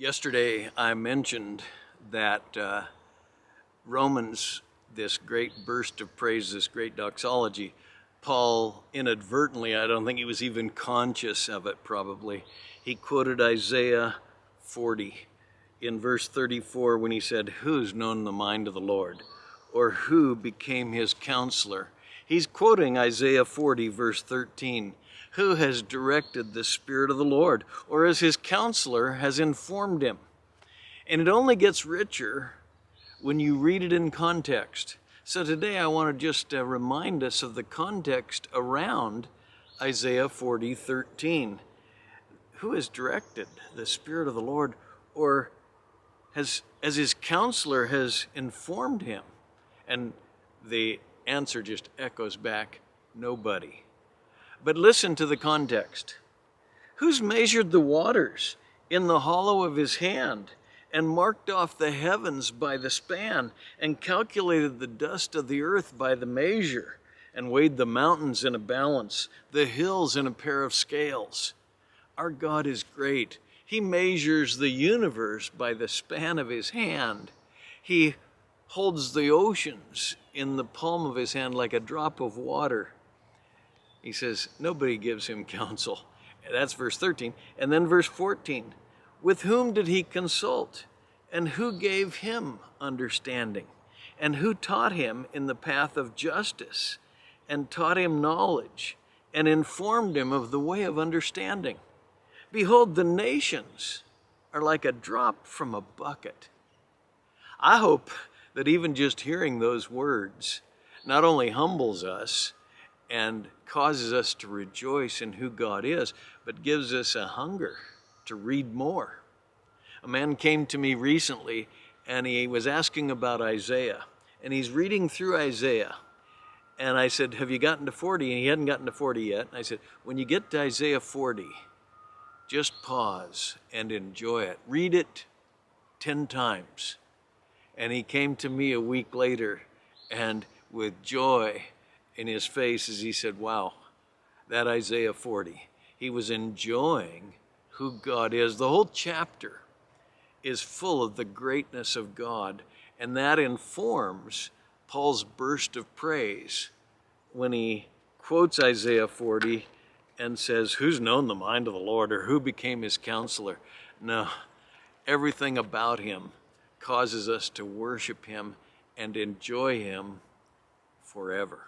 Yesterday I mentioned that Romans, this great burst of praise, this great doxology, Paul inadvertently, I don't think he was even conscious of it probably, he quoted Isaiah 40 in verse 34 when he said, "Who's known the mind of the Lord?" or "Who became his counselor?" He's quoting Isaiah 40 verse 13. Who has directed the Spirit of the Lord, or as his counselor has informed him? And it only gets richer when you read it in context. So today I want to just remind us of the context around Isaiah 40:13. Who has directed the Spirit of the Lord, or as his counselor has informed him? And the answer just echoes back, nobody. But listen to the context. Who's measured the waters in the hollow of his hand, and marked off the heavens by the span, and calculated the dust of the earth by the measure, and weighed the mountains in a balance, the hills in a pair of scales? Our God is great. He measures the universe by the span of his hand. He holds the oceans in the palm of his hand like a drop of water. He says, nobody gives him counsel. That's verse 13. And then verse 14. With whom did he consult? And who gave him understanding? And who taught him in the path of justice? And taught him knowledge? And informed him of the way of understanding? Behold, the nations are like a drop from a bucket. I hope that even just hearing those words not only humbles us and causes us to rejoice in who God is, but gives us a hunger to read more. A man came to me recently and he was asking about Isaiah, and he's reading through Isaiah. And I said, have you gotten to 40? And he hadn't gotten to 40 yet. And I said, when you get to Isaiah 40, just pause and enjoy it. Read it 10 times. And he came to me a week later, and with joy in his face as he said, wow, that Isaiah 40, he was enjoying who God is. The whole chapter is full of the greatness of God, and that informs Paul's burst of praise when he quotes Isaiah 40 and says, who's known the mind of the Lord, or who became his counselor? No, everything about him causes us to worship him and enjoy him forever.